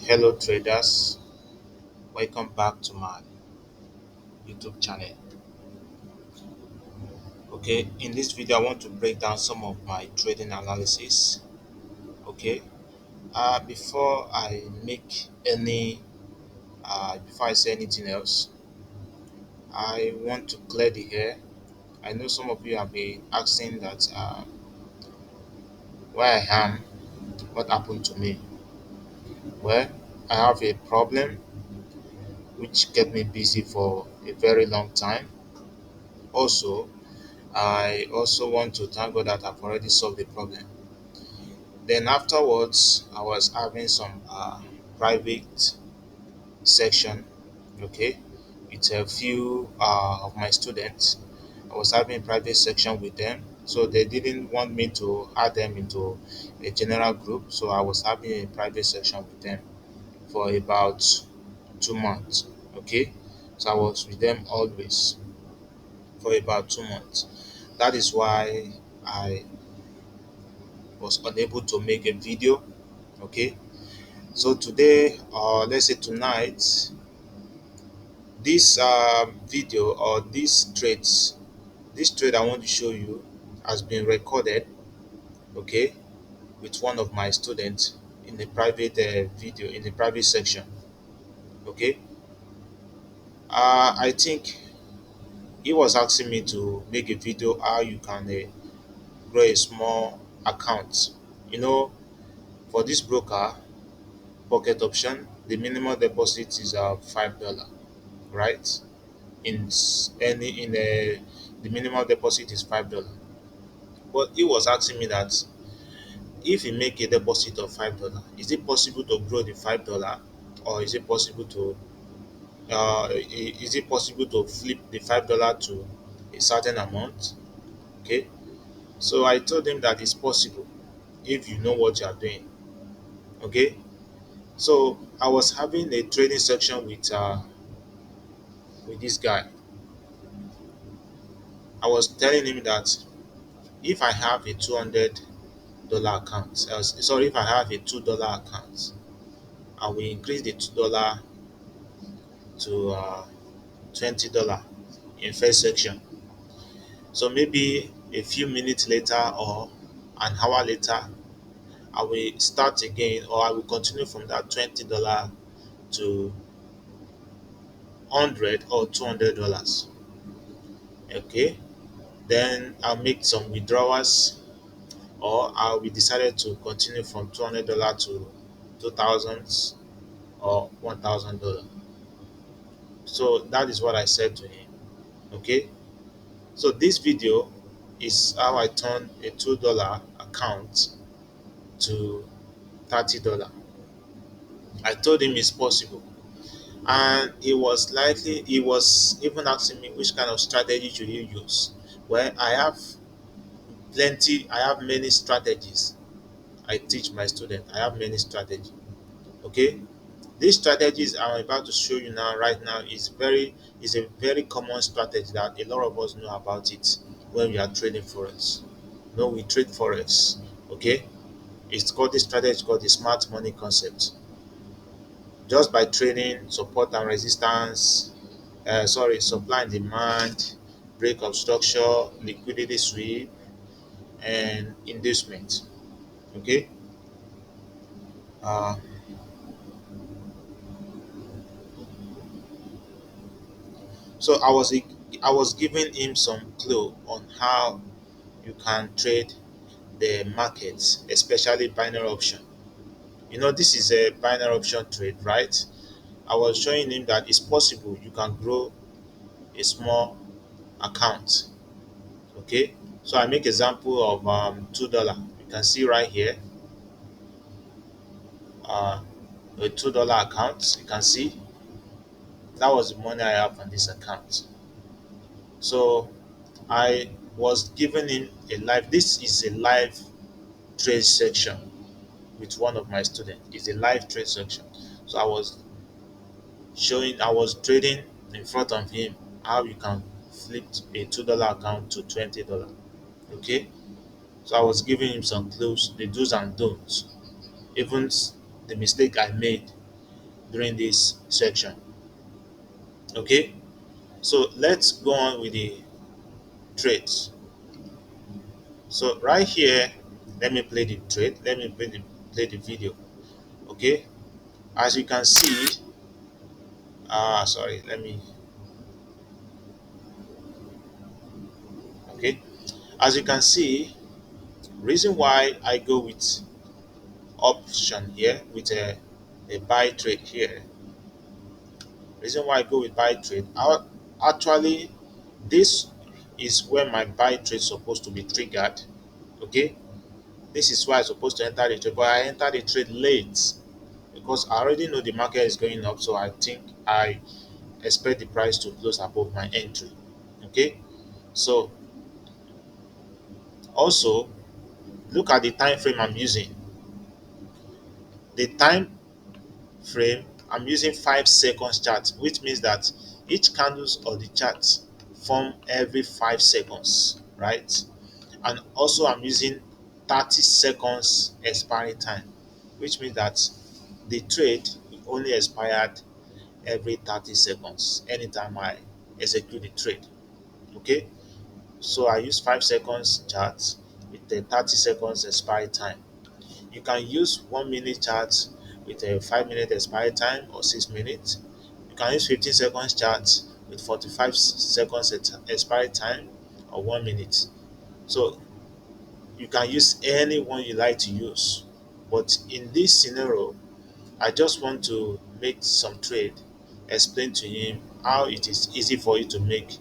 Hello traders, welcome back to my YouTube channel. Okay, in this video I want to break down some of my trading analysis. Okay, before I make any, before I say anything else, I want to clear the air. I know some of you have been asking that where I am, what happened to me. Well, I have a problem which kept me busy for a very long time. Also, I also want to thank God that I've already solved the problem. Then afterwards, I was having some private section, okay, with a few of my students. I was having private section with them, so they didn't want me to add them into a general group. So I was having a private section with them for about 2 months, okay. So I was with them always for about 2 months. That is why I was unable to make a video, okay. So today, or let's say tonight, this video or this trade I want to show you has been recorded, okay, with one of my students in the private video in the private section, okay. I think he was asking me to make a video how you can grow a small account. You know, for this broker pocket option, the minimum deposit is $5, right? In any in a the minimum deposit is $5. But he was asking me that if you make a deposit of $5, is it possible to grow the $5, or is it possible to flip the $5 to a certain amount? Okay, so I told him that it's possible if you know what you are doing. Okay, so I was having a trading section with this guy. I was telling him that if I have a $200 account, sorry, if I have a $2 account, I will increase the $2 to $20 in first section. So maybe a few minutes later or an hour later, I will start again, or I will continue from that $20 to 100 or $200. Okay, then I'll make some withdrawals, or I will decided to continue from $200 to 2000 or $1,000. So that is what I said to him. Okay. So this video is how I turned a $2 account to $30. I told him it's possible. And he was even asking me which kind of strategy should you use. Well, I have many strategies. I teach my students. I have many strategies. Okay. These strategies I'm about to show you now, right now, is a very common strategy that a lot of us know about it when we are trading forex. No, we trade forex. Okay, it's called this strategy called the smart money concept. Just by trading support and resistance, supply and demand, break of structure, liquidity sweep, and inducement. Okay, uh, so I was giving him some clue on how you can trade the markets, especially binary option. You know, this is a binary option trade, right? I was showing him that it's possible you can grow a small account. Okay, so I make example of $2. You can see right here, uh, a $2 account. You can see that was the money I have on this account. So I was giving him a live. This is a live trade section with one of my students. It's a live trade section. So I was trading in front of him how you can flip a $2 account to $20. Okay, so I was giving him some clues, the do's and don'ts, even the mistake I made. during this section. Okay, so let's go on with the trades. So right here, let me play the trade. Let me play the video. Okay, as you can see, sorry, let me. Okay, as you can see, reason why I go with option here with a buy trade here. Reason why I go with buy trade. Actually, this is where my buy trade supposed to be triggered. Okay, this is why I'm supposed to enter the trade, but I entered the trade late because I already know the market is going up. So I think I expect the price to close above my entry. Okay, so also look at the time frame I'm using. The time frame I'm using 5 seconds chart, which means that each candles of the chart form every 5 seconds, right? And also I'm using 30 seconds expiry time, which means that the trade only expired every 30 seconds anytime I execute the trade. Okay, so I use 5 seconds chart with the 30 seconds expiry time. You can use 1 minute chart with a 5 minute expiry time or 6 minutes. You can use 15 seconds chart with 45 seconds expiry time or 1 minute. So you can use any one you like to use. But in this scenario, I just want to make some trade, explain to him how it is easy for you to make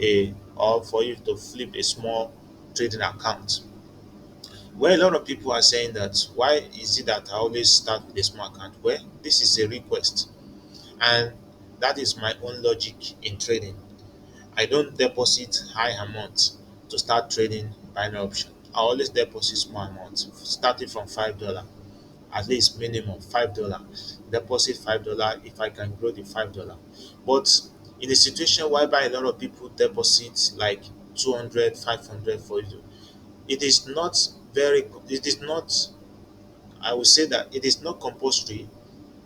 a or for you to flip a small trading account. Well, a lot of people are saying that why is it that I always start with a small account? Well, this is a request, and that is my own logic in trading. I don't deposit high amount to start trading binary option. I always deposit small amount, starting from $5, at least minimum $5. Deposit $5 if I can grow the $5. But in a situation whereby a lot of people deposit like 200, 500 for you, it is not it is not, I would say that it is not compulsory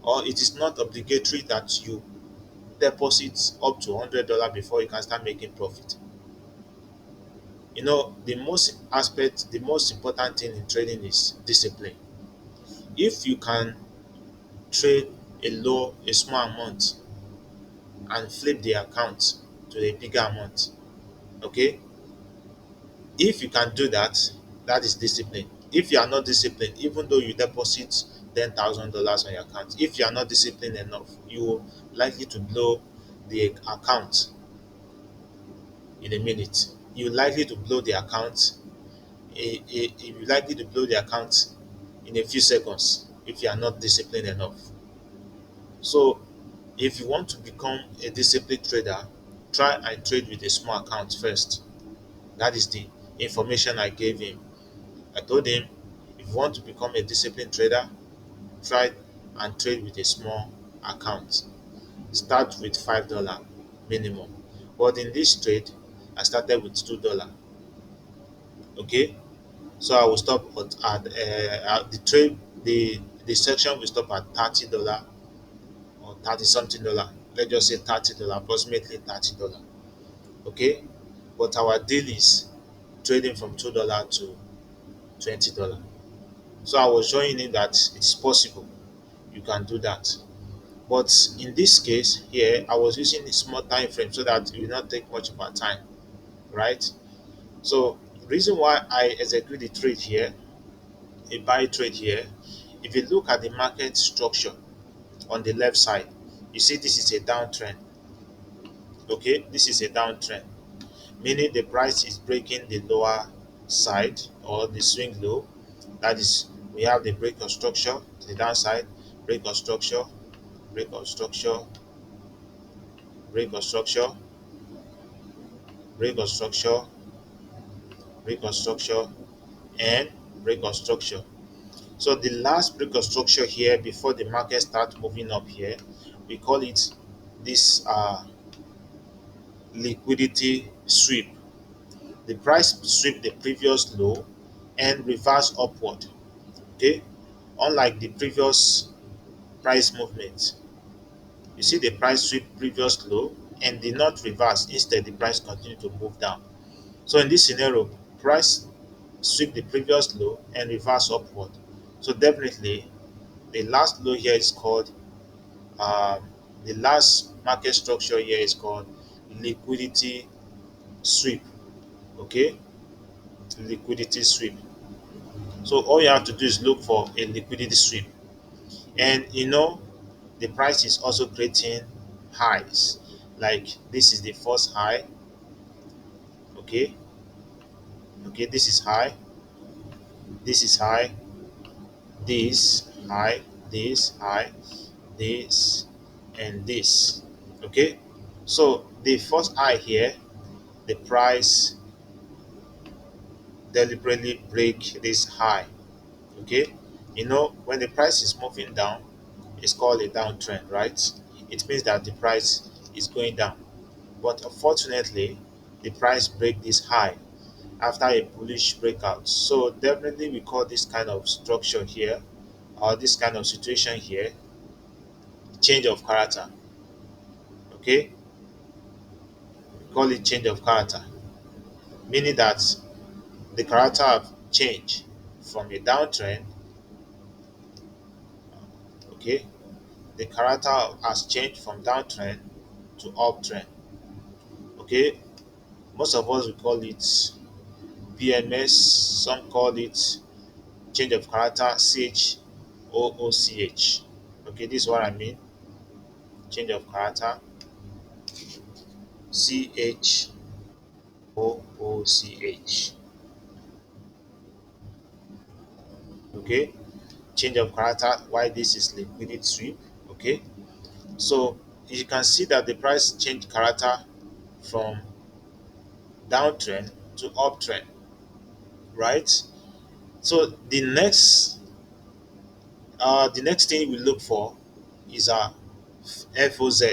or it is not obligatory that you deposit up to $100 before you can start making profit. You know, the most important thing in trading is discipline. If you can trade a small amount and flip the account to a bigger amount, okay, if you can do that, that is discipline. If you are not disciplined, even though you deposit $10,000 on your account, if you are not disciplined enough, you are likely to blow the account in a minute. You're likely to blow the account. You're likely to blow the account in a few seconds if you are not disciplined enough. So, if you want to become a disciplined trader, try and trade with a small account first. That is the information I gave him. I told him, if you want to become a disciplined trader, try and trade with a small account. Start with $5 minimum. But in this trade, I started with $2. Okay, so I will stop at the trade. The section will stop at $30 or 30 something dollar. Let's just say $30, approximately $30. Okay, but our deal is trading from $2 to $20. So I was showing him that it's possible you can do that. But in this case here, I was using a small time frame so that it will not take much of our time, right? So reason why I execute the trade here, a buy trade here, if you look at the market structure on the left side, you see this is a downtrend. Okay, this is a downtrend, meaning the price is breaking the lower side or the swing low. That is, we have the break of structure to the downside, break of structure, break of structure, break of structure, break of structure, break of structure, and break of structure. So the last break of structure here before the market starts moving up here, we call it this liquidity sweep. The price sweep the previous low and reverse upward. Okay, unlike the previous price movement. You see the price sweep previous low and did not reverse. Instead, the price continued to move down. So in this scenario, price sweep the previous low and reverse upward. So definitely the last low here is called um, the last market structure here is called liquidity sweep. Okay, liquidity sweep. So all you have to do is look for a liquidity sweep, and the price is also creating highs. Like this is the first high. Okay, okay, this is high, this is high, this high, this high, this, and this. Okay, so the first high here, the price deliberately break this high. Okay, when the price is moving down, it's called a downtrend, right? It means that the price is going down. But unfortunately, the price break this high after a bullish breakout. So definitely we call this kind of structure here, or this kind of situation here, change of character. Okay, we call it change of character, meaning that the character have changed from a downtrend. Okay, the character has changed from downtrend to uptrend. Okay, most of us we call it PMS, some call it change of character, CHOOCH. Okay, this is what I mean. Change of character, CHOOCH. Okay, change of character. Why this is liquidity sweep? Okay, so you can see that the price changed character from downtrend to uptrend, right? So the next thing we look for is a FOZ.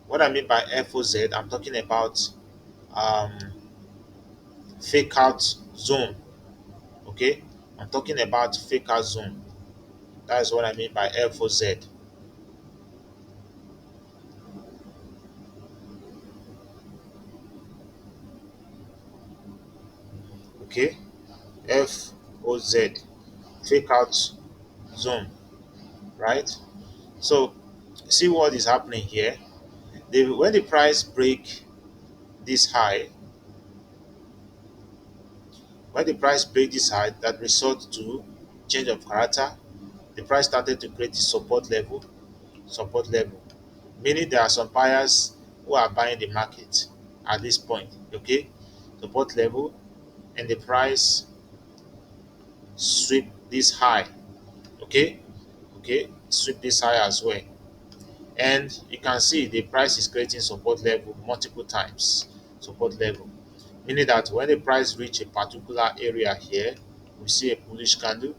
What I mean by FOZ, I'm talking about um, fake out zone. Okay, I'm talking about fake out zone. That is what I mean by FOZ. Okay, FOZ, fake out zone, right? So see what is happening here. When the price break this high, when the price break this high, that result to change of character, the price started to create the support level, meaning there are some buyers who are buying the market at this point. Okay, support level, and the price sweep this high. Okay, okay, sweep this high as well, and you can see the price is creating support level multiple times. Support level, meaning that when the price reach a particular area here, we see a bullish candle.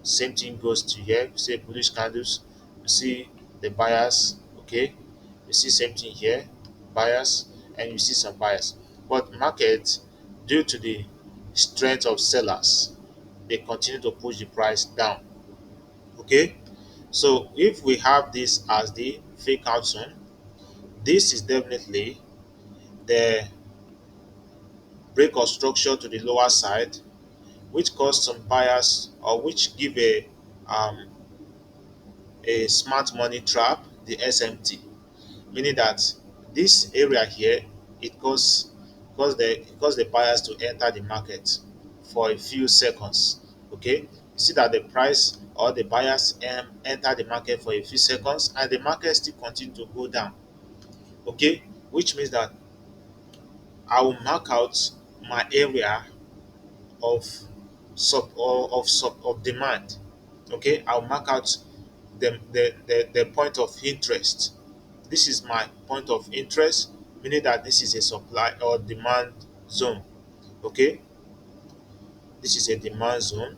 Same thing goes to here, we see bullish candles, we see the buyers. Okay, we see same thing here, buyers, and you see some buyers. But market, due to the strength of sellers, they continue to push the price down. Okay, so if we have this as the fake out zone, this is definitely the break of structure to the lower side, which cause some buyers, or which give a smart money trap, the SMT, meaning that this area here, it cause the buyers to enter the market for a few seconds. Okay, you see that the price or the buyers enter the market for a few seconds, and the market still continue to go down. Okay, which means that I will mark out my area of of demand. Okay, I'll mark out the point of interest. This is my point of interest, meaning that this is a supply or demand zone. Okay, this is a demand zone.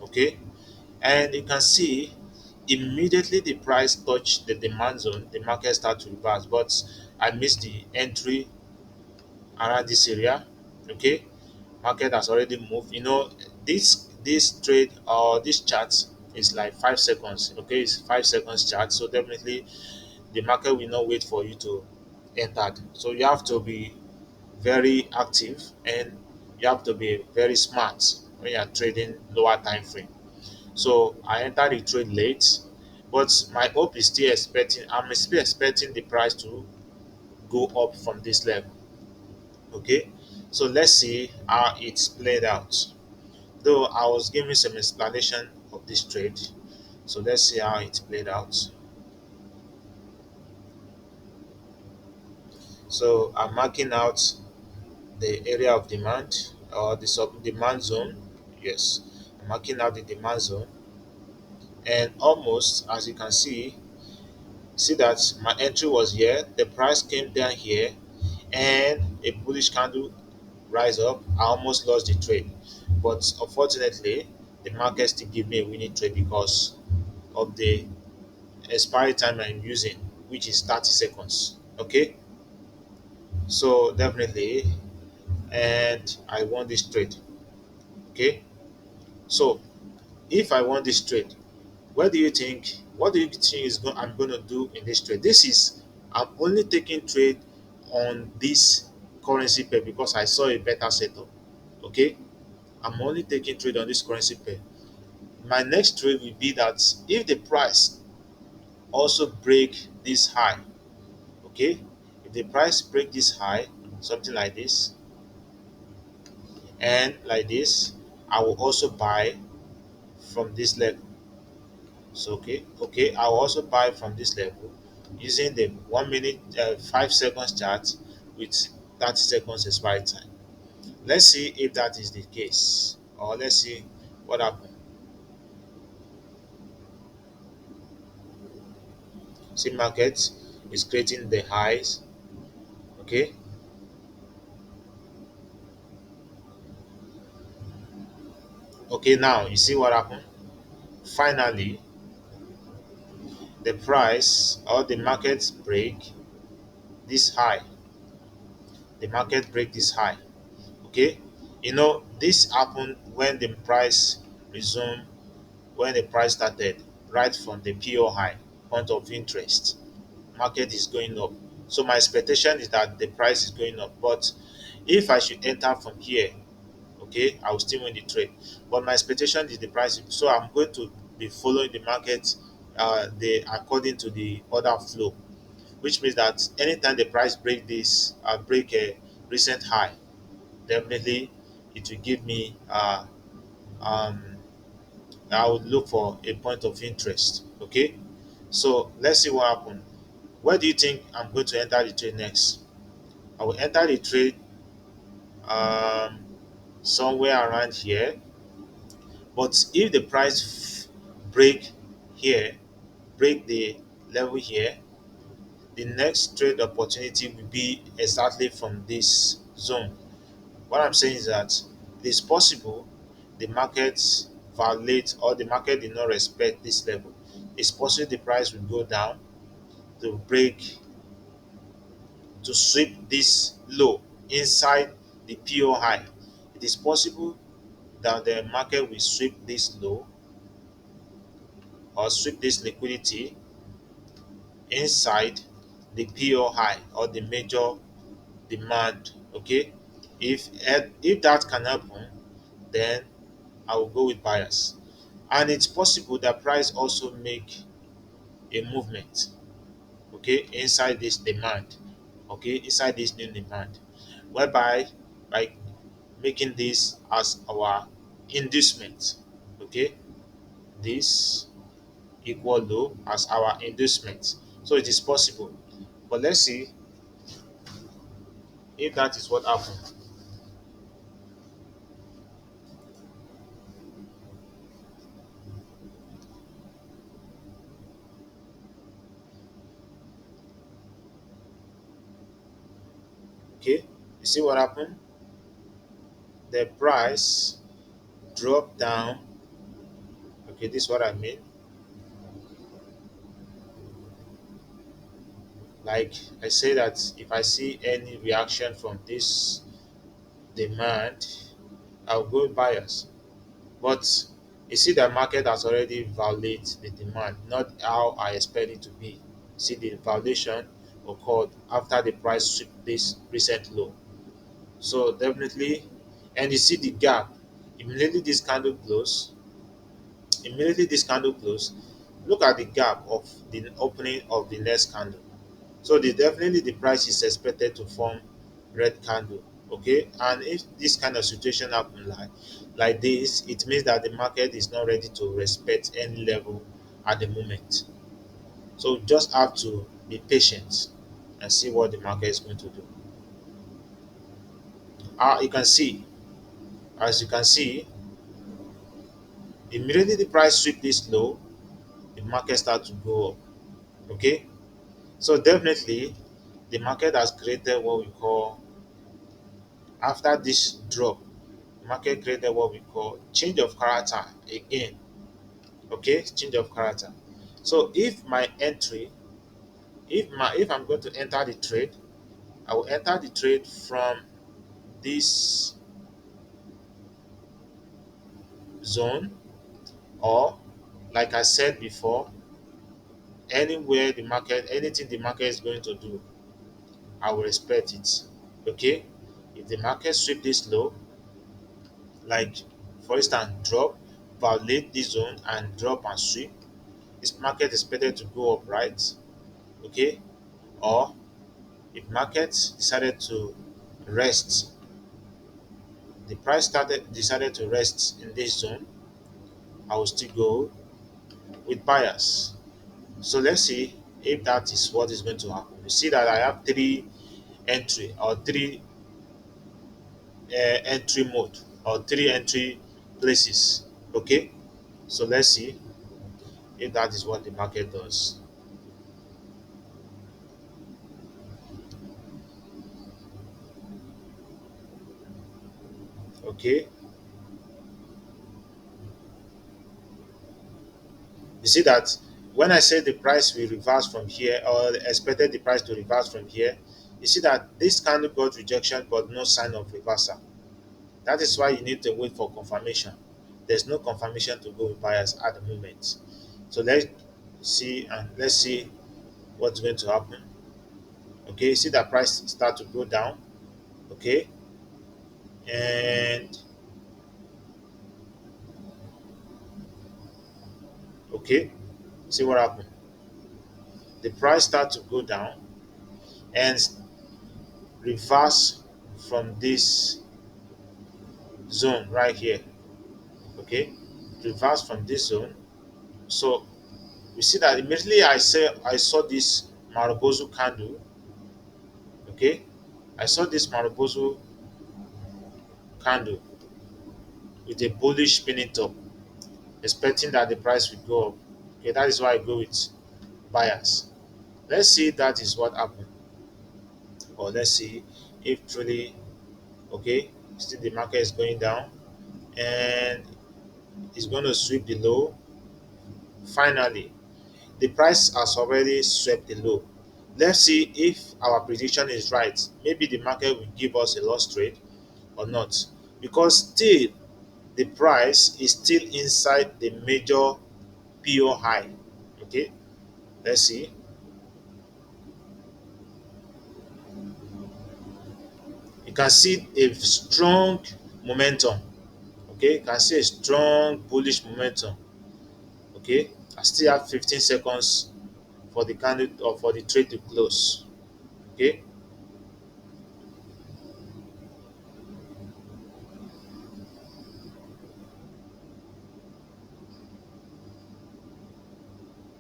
Okay, and you can see immediately the price touch the demand zone, the market start to reverse. But I missed the entry around this area. Okay, market has already moved. This trade or this chart is like 5 seconds. Okay, it's 5 seconds chart. So definitely the market will not wait for you to enter. So you have to be very active, and you have to be very smart when you are trading lower time frame. So I entered the trade late, but my hope is still expecting. I'm still expecting the price to go up from this level. Okay, so let's see how it's played out. Though I was giving some explanation of this trade, so let's see how it played out. So I'm marking out the area of demand, or the sub demand zone. Yes, I'm marking out the demand zone, and almost, as you can see that my entry was here, the price came down here, and a bullish candle rise up. I almost lost the trade, but unfortunately the market still give me a winning trade because of the expiry time I'm using, which is 30 seconds. Okay, so definitely, and I won this trade. Okay, so if I won this trade, what do you think I'm going to do in this trade? This is, I'm only taking trade on this currency pair because I saw a better setup. Okay, I'm only taking trade on this currency pair. My next trade will be that if the price also break this high. Okay, if the price break this high, something like this and like this, I will also buy from this level. So okay, I will also buy from this level using the 1 minute 5 seconds chart with 30 seconds expiry time. Let's see if that is the case, or let's see what happened. See, market is creating the highs. Okay, okay, now you see what happened. Finally, the price or the market break this high. The market break this high. Okay, this happened when the price resumed, when the price started right from the PO high, point of interest. Market is going up, so my expectation is that the price is going up. But if I should enter from here, okay, I will still win the trade. But my expectation is the price, so I'm going to be following the market, the according to the order flow, which means that anytime the price break a recent high, definitely it will give me um I would look for a point of interest. Okay, so let's see what happened. Where do you think I'm going to enter the trade next? I will enter the trade um somewhere around here. But if the price break here, break the level here, the next trade opportunity will be exactly from this zone. What I'm saying is that it is possible the market violate, or the market did not respect this level. It's possible the price will go down to break, to sweep this low inside the PO high. It is possible that the market will sweep this low, or sweep this liquidity inside the PO high, or the major demand. Okay, if that can happen, then I will go with buyers. And it's possible that price also make a movement, okay, inside this demand, okay, inside this new demand, whereby by making this as our inducement, okay, this equal low as our inducement. So it is possible, but let's see if that is what happened. Okay, you see what happened. The price dropped down. Okay, this is what I mean. Like I say that if I see any reaction from this demand, I'll go with buyers. But you see, the market has already violated the demand, not how I expect it to be. See the violation occurred after the price sweep this recent low. So definitely, and you see the gap. Immediately this candle close, immediately this candle close, look at the gap of the opening of the next candle. So definitely the price is expected to form red candle. Okay, and if this kind of situation happen like this, it means that the market is not ready to respect any level at the moment. So just have to be patient and see what the market is going to do. You can see, as you can see, immediately the price sweep this low, the market start to go up. Okay, so definitely the market has created what we call, after this drop, the market created what we call change of character again. Okay, change of character. So if my entry, if I'm going to enter the trade, I will enter the trade from this zone, or like I said before, anywhere the market, anything the market is going to do, I will respect it. Okay, if the market sweep this low, like for instance drop, violate this zone and drop and sweep, this market is expected to go up, right? Okay, or if market decided to rest, the price started decided to rest in this zone, I will still go with buyers. So let's see if that is what is going to happen. You see that I have three entry, or three entry mode, or three entry places. Okay, so let's see if that is what the market does. Okay, you see that when I say the price will reverse from here, or expected the price to reverse from here, you see that this candle got rejection but no sign of reversal. That is why you need to wait for confirmation. There's no confirmation to go with buyers at the moment. So let's see what's going to happen. Okay, see that price start to go down. Okay, and okay, see what happened. The price start to go down and reverse from this zone right here. Okay, reverse from this zone. So we see that immediately I saw this Marubozu candle. Okay, I saw this Marubozu candle with a bullish spinning top, expecting that the price will go up. Okay, that is why I go with buyers. Let's see if that is what happened, or let's see if truly, okay, still the market is going down and it's going to sweep the low. Finally, the price has already swept the low. Let's see if our prediction is right. Maybe the market will give us a loss trade or not, because still the price is still inside the major PO high. Okay, let's see. You can see a strong momentum. Okay, you can see a strong bullish momentum. Okay, I still have 15 seconds for the candle, or for the trade to close. Okay,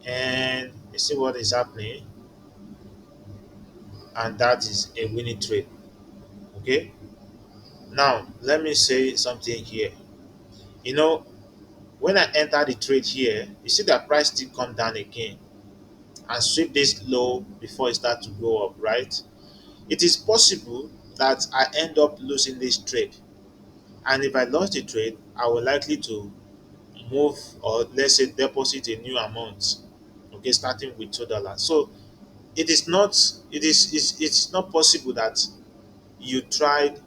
and you see what is happening, and that is a winning trade. Okay, now let me say something here. You know, when I enter the trade here, you see that price still come down again and sweep this low before it start to go up, right? It is possible that I end up losing this trade, and if I lost the trade, I will likely to move, or let's say deposit a new amount. Okay, starting with $2. So it is not, it's not possible that you tried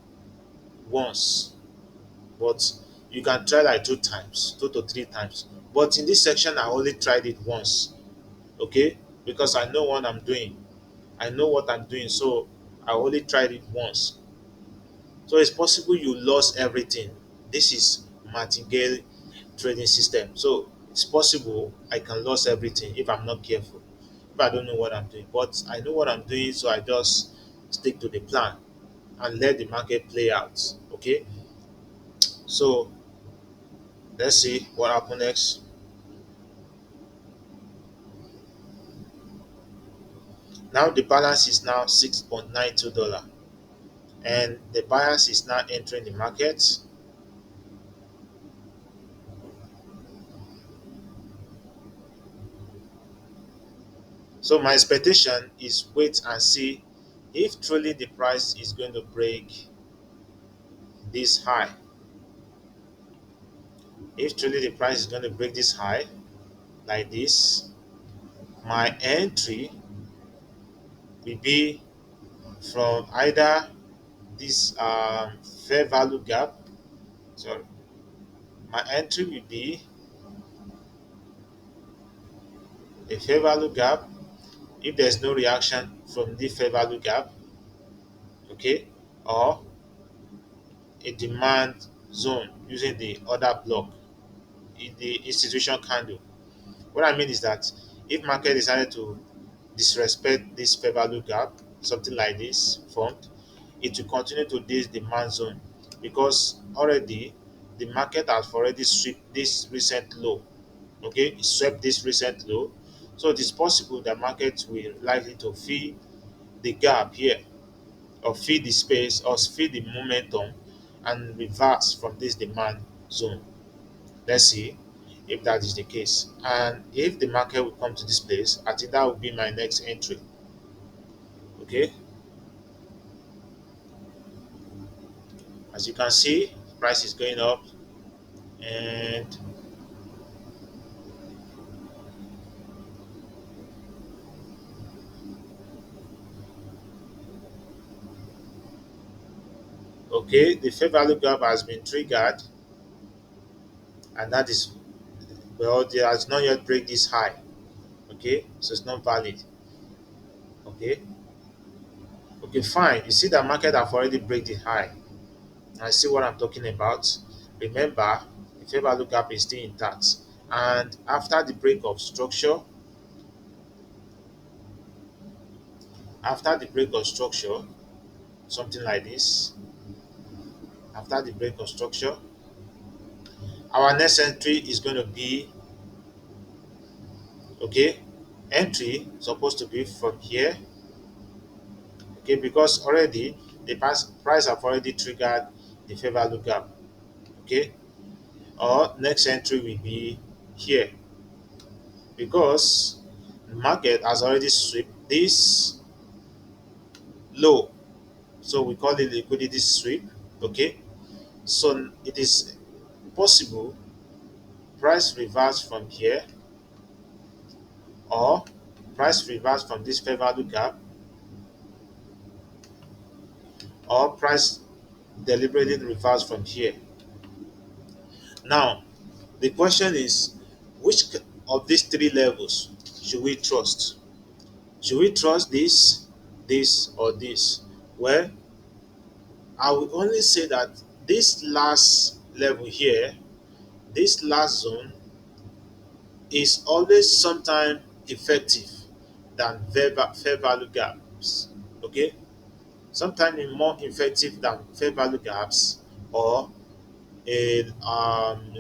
once, but you can try like two times, two to three times. But in this section, I only tried it once. Okay, because I know what I'm doing. I know what I'm doing, so I only tried it once. So it's possible you lost everything. This is martingale trading system. So it's possible I can lose everything if I'm not careful, if I don't know what I'm doing. But I know what I'm doing, so I just stick to the plan and let the market play out. Okay. So let's see what happens next. Now the balance is now $6.92, and the buyers is now entering the market. So my expectation is wait and see if truly the price is going to break this high. If truly the price is going to break this high like this, my entry will be from either this fair value gap. So my entry will be a fair value gap if there's no reaction from the fair value gap, okay, or a demand zone using the order block in the institution candle. What I mean is that if market decided to disrespect this fair value gap, something like this formed, it will continue to this demand zone because already the market has already swept this recent low. Okay, it swept this recent low. So it is possible that market will likely to fill the gap here or fill the space or fill the momentum and reverse from this demand zone. Let's see if that is the case. And if the market will come to this place, I think that will be my next entry. Okay, as you can see, price is going up, and okay, the fair value gap has been triggered, and that is well, it has not yet break this high. Okay, so it's not valid. Okay, okay, fine. You see that market have already break the high. I see what I'm talking about. Remember, the fair value gap is still intact, and after the break of structure, after the break of structure, something like this, after the break of structure, our next entry is going to be okay. Entry supposed to be from here, okay, because already the price have already triggered the fair value gap, okay. Or next entry will be here because the market has already swept this low, so we call it liquidity sweep, okay. So it is possible price reverse from here or price reverse from this fair value gap or price deliberately reverse from here. Now the question is, which of these three levels should we trust? Should we trust this, or this? Well, I will only say that this last level here, this last zone, is always sometimes effective than fair value gaps. Okay, sometimes it's more effective than fair value gaps or a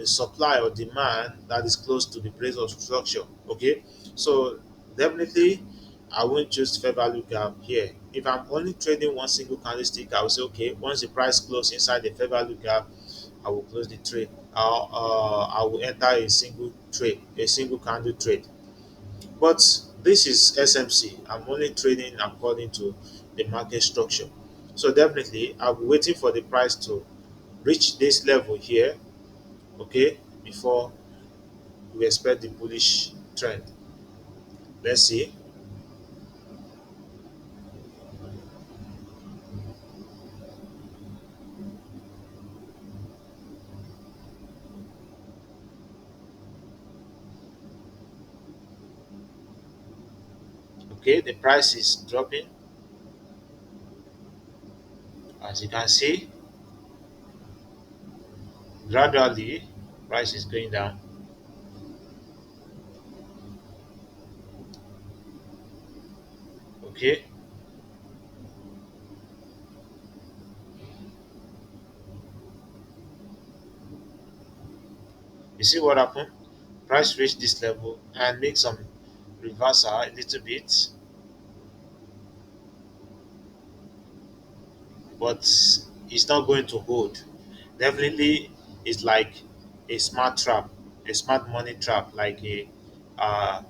supply or demand that is close to the place of structure. Okay, so definitely I won't choose fair value gap here. If I'm only trading one single candlestick, I will say okay, once the price close inside the fair value gap, I will close the trade. I will enter a single trade, a single candle trade. But this is SMC. I'm only trading according to the market structure. So definitely I'll be waiting for the price to reach this level here, okay, before we expect the bullish trend. Let's see. Okay, the price is dropping. As you can see, gradually price is going down. Okay, you see what happened? Price reached this level and make some reversal a little bit, but it's not going to hold. Definitely, it's like a smart trap, a smart money trap, like a uh,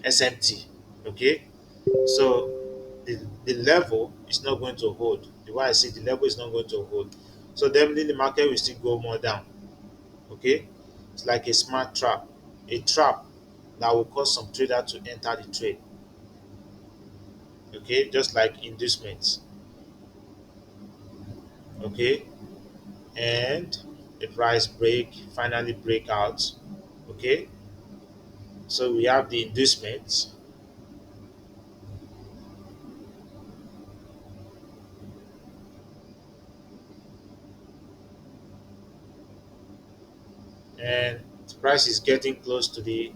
SMT. Okay, so the level is not going to hold. The way I see the level is not going to hold. So definitely the market will still go more down. Okay, it's like a smart trap, a trap that will cause some trader to enter the trade. Okay, just like inducements. Okay, and the price break finally break out. Okay, so we have the inducement, and the price is getting close to the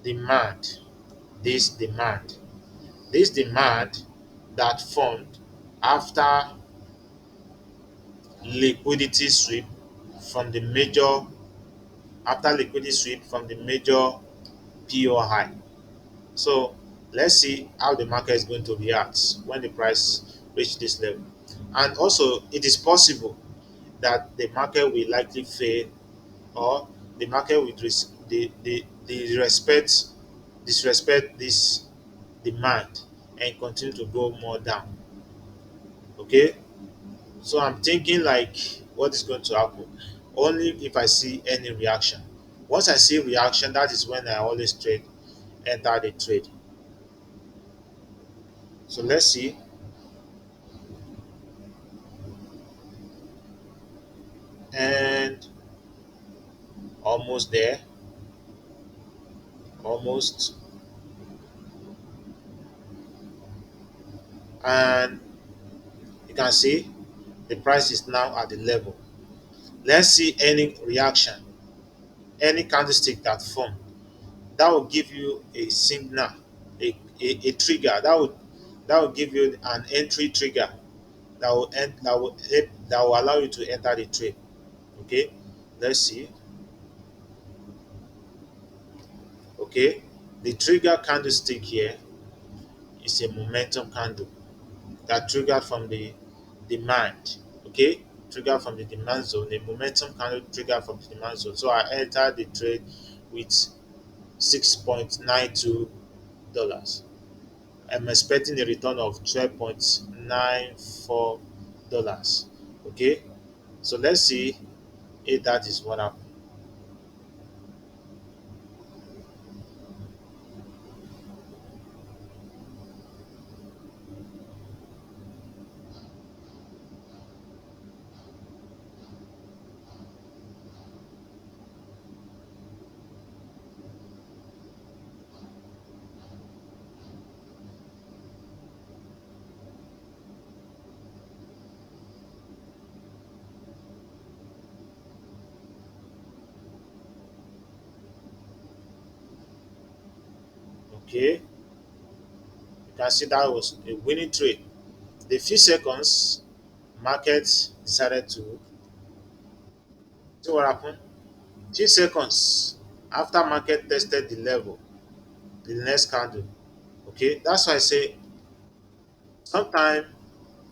demand. This demand that formed after liquidity sweep from the major after liquidity sweep from the major PO high. So let's see how the market is going to react when the price reach this level. And also, it is possible that the market will likely fail, or the market will the respect disrespect this demand and continue to go more down. Okay, so I'm thinking like what is going to happen only if I see any reaction. Once I see reaction, that is when I always trade enter the trade. So let's see. And almost there, almost. And you can see the price is now at the level. Let's see any reaction, any candlestick that form. That will give you a signal, a trigger. That will give you an entry trigger that will allow you to enter the trade. Okay, let's see. Okay, the trigger candlestick here is a momentum candle that triggered from the demand. Okay, triggered from the demand zone. A momentum candle triggered from the demand zone. So I entered the trade with $6.92. I'm expecting a return of $12.94. Okay, so let's see if that is what happened. Okay, you can see that was a winning trade. The few seconds market decided to see what happened. Few seconds after market tested the level, the next candle. Okay, that's why I say sometimes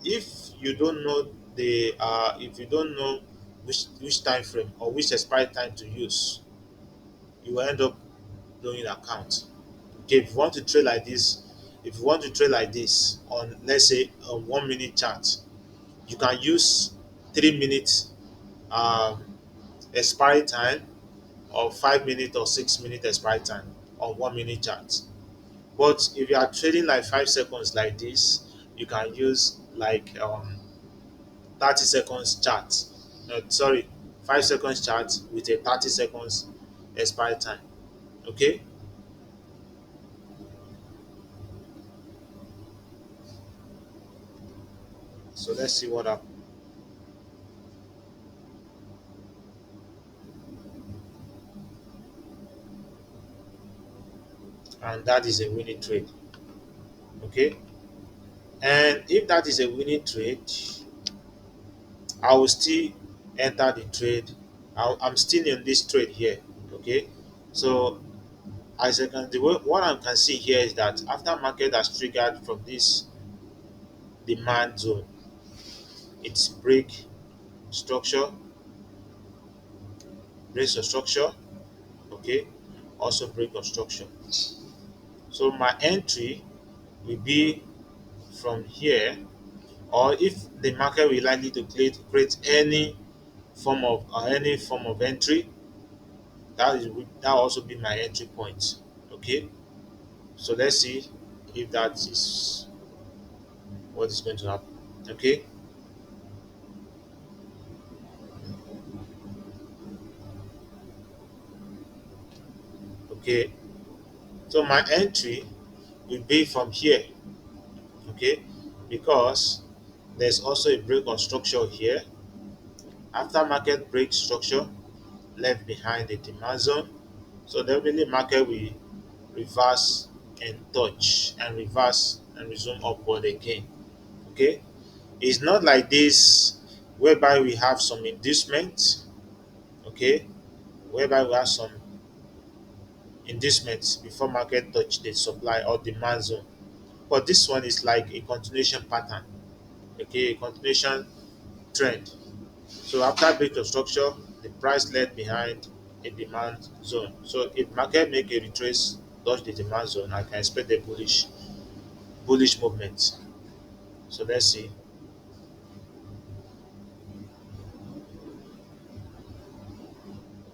if you don't know if you don't know which time frame or which expiry time to use, you will end up blowing account. Okay, if you want to trade like this, if you want to trade like this on, let's say, a 1 minute chart, you can use 3 minutes um, expiry time, or 5 minute or 6 minute expiry time on 1 minute chart. But if you are trading like 5 seconds like this, you can use like 30 seconds chart. Sorry, 5 seconds chart with a 30 seconds expiry time. Okay, So let's see what happens. And that is a winning trade. Okay. And if that is a winning trade, I will still enter the trade. I'm still in this trade here. Okay. So as I can, what I can see here is that after market has triggered from this demand zone, it's structure, breaks of structure. Okay. Also break of structure. So my entry will be from here, or if the market will likely to create any form of entry, that will also be my entry point. Okay, so let's see if that is what is going to happen. Okay, okay, so my entry will be from here. Okay, because there's also a break of structure here. After market break structure left behind the demand zone, so definitely market will reverse and touch and reverse and resume upward again. Okay, it's not like this whereby we have some inducement. Okay, whereby we have some inducements before market touch the supply or demand zone, but this one is like a continuation pattern. Okay, a continuation trend. So after break of structure, the price led behind a demand zone. So if market make a retrace, touch the demand zone, I can expect a bullish movement. So let's see.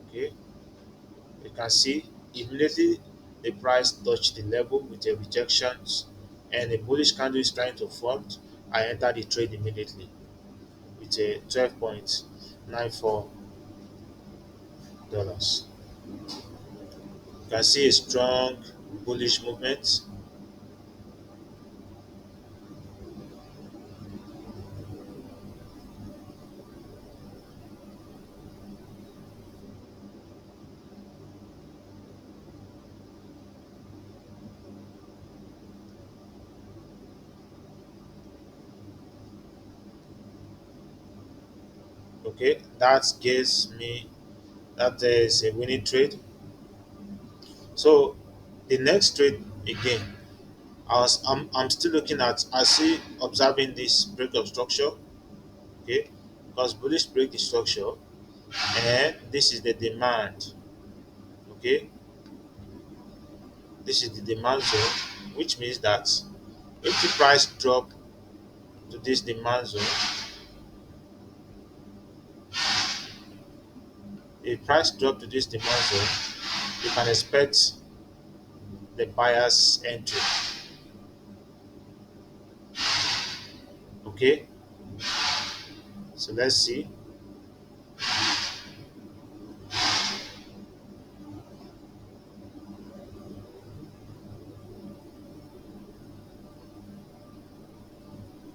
Okay, you can see immediately the price touched the level with a rejections and a bullish candle is trying to form. I enter the trade immediately with a $12.94. You can see a strong bullish movement. Okay, that gives me that there is a winning trade. So the next trade again, I'm still looking at I see observing this break of structure. Okay, because bullish break the structure and this is the demand. Okay, this is the demand zone, which means that if the price drop to this demand zone, if price drop to this demand zone, you can expect the buyer's entry. Okay, so let's see.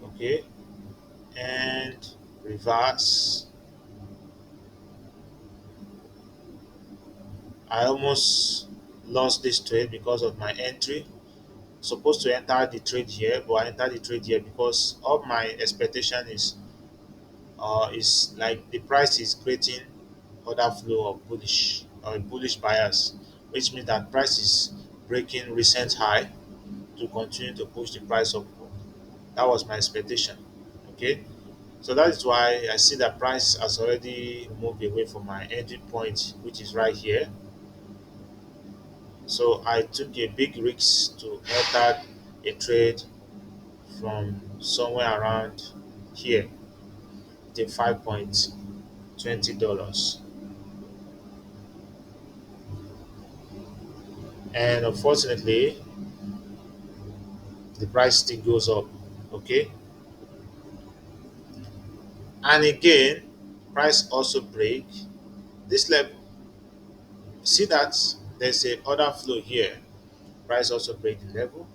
Okay, and reverse. I almost lost this trade because of my entry. Supposed to enter the trade here, but I entered the trade here because of my expectation is like the price is creating other flow of bullish buyers, which means that price is breaking recent high to continue to push the price up. That was my expectation. Okay, so that is why I see that price has already moved away from my entry point, which is right here. So I took a big risk to enter a trade from somewhere around here, the $5.20. And unfortunately, the price still goes up. Okay, and again, price also break this level. See that there's a order flow here. Price also break the level.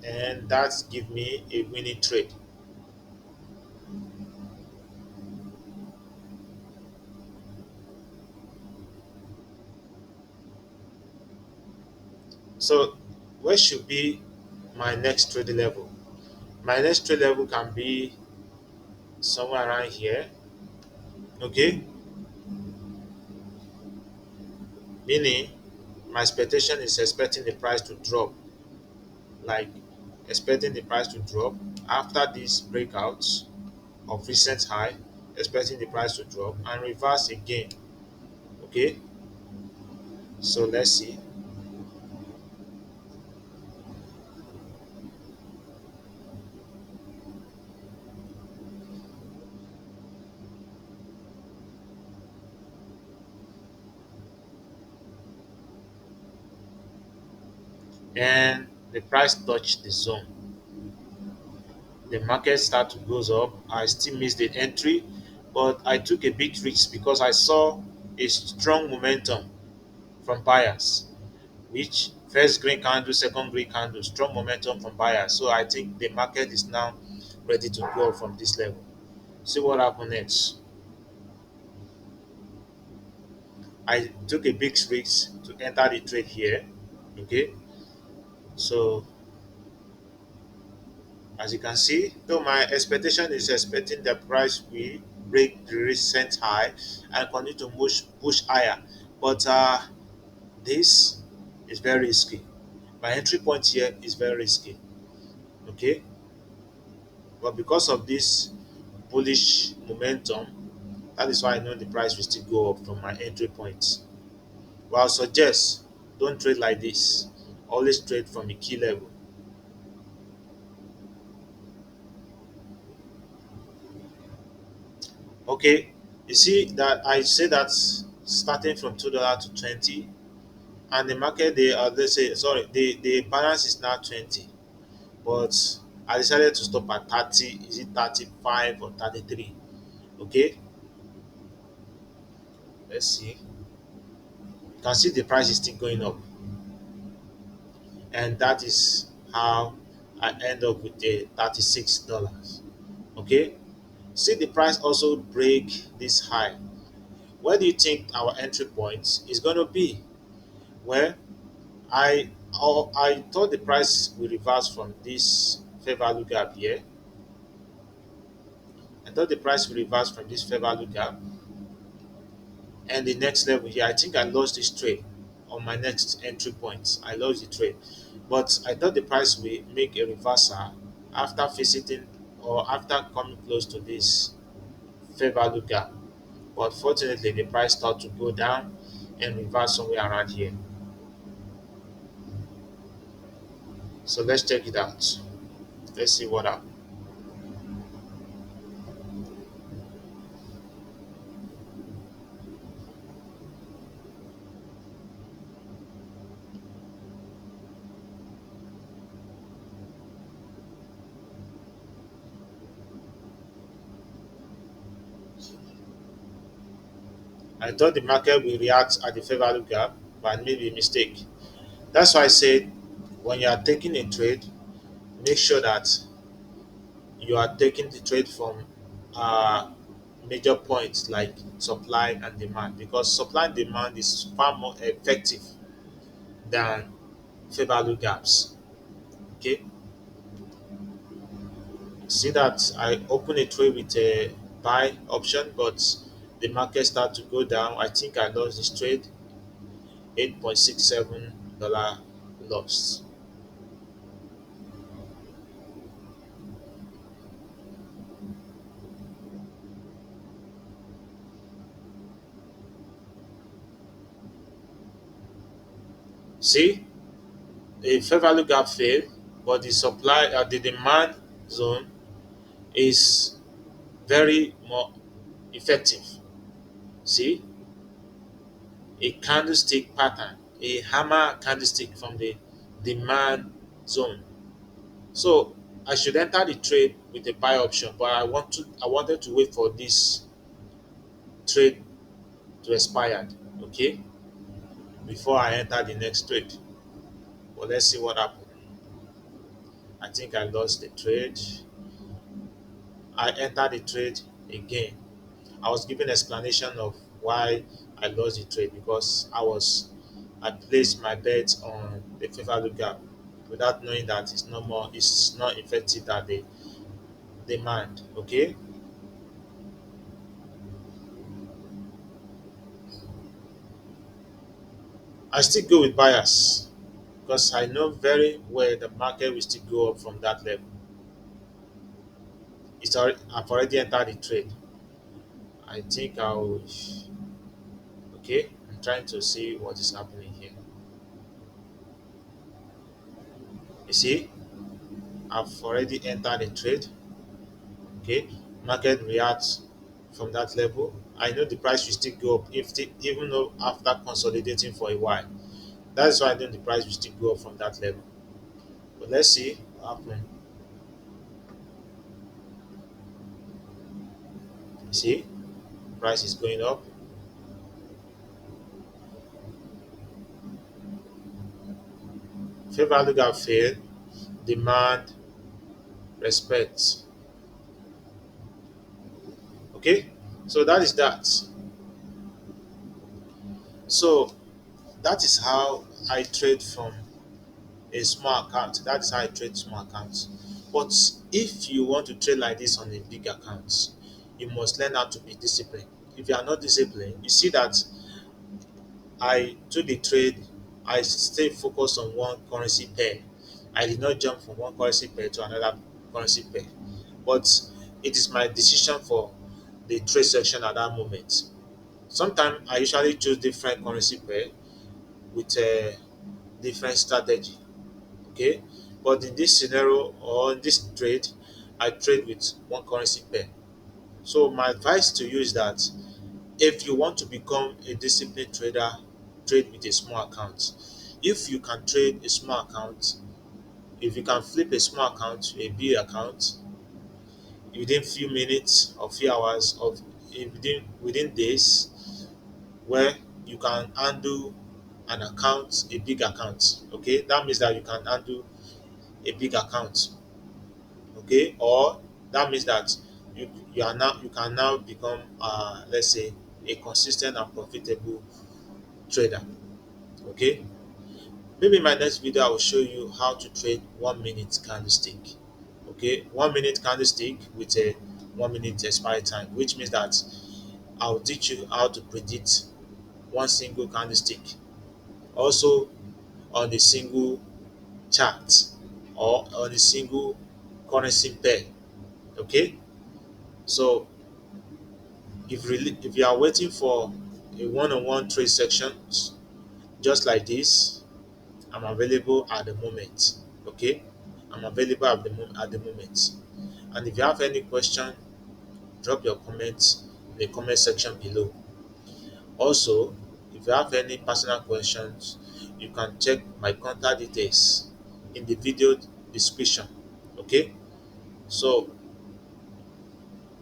and that give me a winning trade. So where should be my next trade level? My next trade level can be somewhere around here. Okay, meaning my expectation is expecting the price to drop, like expecting the price to drop after these breakouts of recent high, expecting the price to drop and reverse again. Okay, so let's see. And the price touched the zone. The market start to goes up. I still missed the entry, but I took a big risk because I saw a strong momentum from buyers, which first green candle, second green candle, strong momentum from buyers. So I think the market is now ready to go up from this level. See what happens next. I took a big risk to enter the trade here. Okay, so as you can see, though my expectation is expecting the price will break the recent high and continue to push higher, but this is very risky. My entry point here is very risky. Okay, but because of this bullish momentum, that is why I know the price will still go up from my entry point. But I'll suggest don't trade like this. Always trade from a key level. Okay, you see that I say that starting from $2 to 20, and the market they let's say sorry the balance is now 20, but I decided to stop at 30. Is it 35 or 33? Okay, let's see. You can see the price is still going up, and that is how I end up with the $36. Okay, see the price also break this high. Where do you think our entry point is going to be? Well, I thought the price will reverse from this fair value gap here. I thought the price will reverse from this fair value gap and the next level here. I think I lost this trade on my next entry point. I lost the trade, but I thought the price will make a reversal after visiting or after coming close to this fair value gap. But fortunately, the price started to go down and reverse somewhere around here. So let's check it out. Let's see what happens. I thought the market will react at the fair value gap, but I made a mistake. That's why I said when you are taking a trade, make sure that you are taking the trade from uh, major points like supply and demand, because supply and demand is far more effective than fair value gaps. Okay, see that I open a trade with a buy option, but the market start to go down. I think I lost this trade, $8.67 loss. See, the fair value gap failed, but the demand zone is very more effective. See, a candlestick pattern, a hammer candlestick from the demand zone. So I should enter the trade with a buy option, but I wanted to wait for this trade to expire, okay, before I enter the next trade. But let's see what happens. I think I lost the trade. I entered the trade again. I was giving explanation of why I lost the trade because I placed my bet on the fair value gap without knowing that it's not effective that the demand. Okay. I still go with bias because I know very well the market will still go up from that level. I've already entered the trade. I think I'll okay. I'm trying to see what is happening here. You see, I've already entered the trade. Okay, market reacts from that level. I know the price will still go up even though after consolidating for a while. That's why I know the price will still go up from that level. But let's see what happens. You see, price is going up. Fair value gap failed. Demand, respect. Okay, so that is that. So that is how I trade from a small account. That is how I trade small accounts. But if you want to trade like this on a big account, you must learn how to be disciplined. If you are not disciplined, you see that I took the trade, I stay focused on one currency pair. I did not jump from one currency pair to another currency pair. But it is my decision for the trade section at that moment. Sometimes I usually choose different currency pair with a different strategy. Okay, but in this scenario or in this trade, I trade with one currency pair. So my advice to you is that if you want to become a disciplined trader, trade with a small account. If you can trade a small account, if you can flip a small account to a big account within few minutes or few hours of within days, where you can handle an account, a big account. Okay, that means that you can handle a big account. Okay, or that means that you can now become let's say a consistent and profitable trader. Okay, maybe in my next video I will show you how to trade 1 minute candlestick. Okay, 1 minute candlestick with a 1 minute expiry time, which means that I'll teach you how to predict one single candlestick, also on a single chart or on a single currency pair. Okay, so if you are waiting for a one-on-one trade sections just like this, I'm available at the moment. Okay, I'm available at the moment. And if you have any question, drop your comments in the comment section below. Also, if you have any personal questions, you can check my contact details in the video description. Okay, so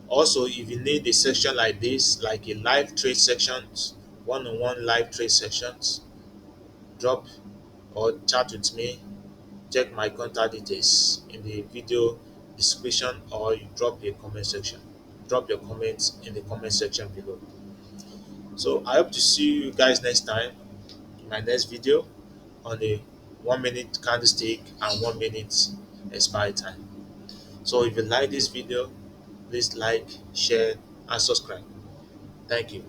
also if you need a section like this, like a live trade sections, one-on-one live trade sections, drop or chat with me. Check my contact details in the video description or you drop a comment section. Drop your comments in the comment section below. So I hope to see you guys next time in my next video on the 1 minute candlestick and 1 minute expiry time. So if you like this video, please like, share, and subscribe. Thank you.